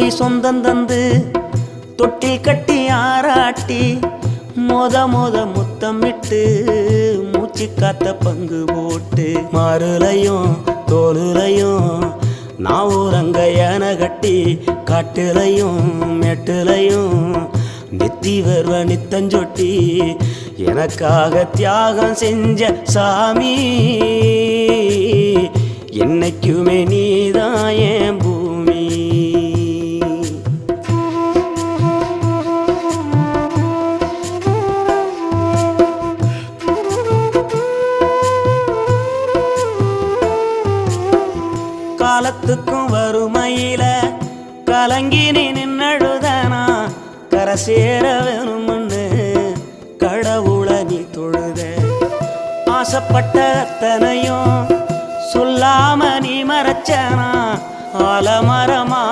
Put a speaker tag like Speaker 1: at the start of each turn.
Speaker 1: கோடி சொந்தம் தந்து தொட்டி கட்டி ஆராட்டி மொத முத்தமிட்டு மூச்சு காத்த பங்கு போட்டு மாறுலையும் தோலுலையும் நான் ஊரங்க யானை கட்டி காட்டுலையும் மெட்டுலையும் நெத்தி வருவ நித்தஞ்சொட்டி எனக்காக தியாகம் செஞ்ச சாமி என்னைக்குமே நீதான் என் பூமி. காலத்துக்கும் வறுமையில கலங்கி நீ நின்னழுதனா கரை சேர வேணும்னு கடவுளை நீ தொழுத ஆசைப்பட்ட அத்தனையும் சொல்லாம நீ மறைச்சனா ஆலமரமா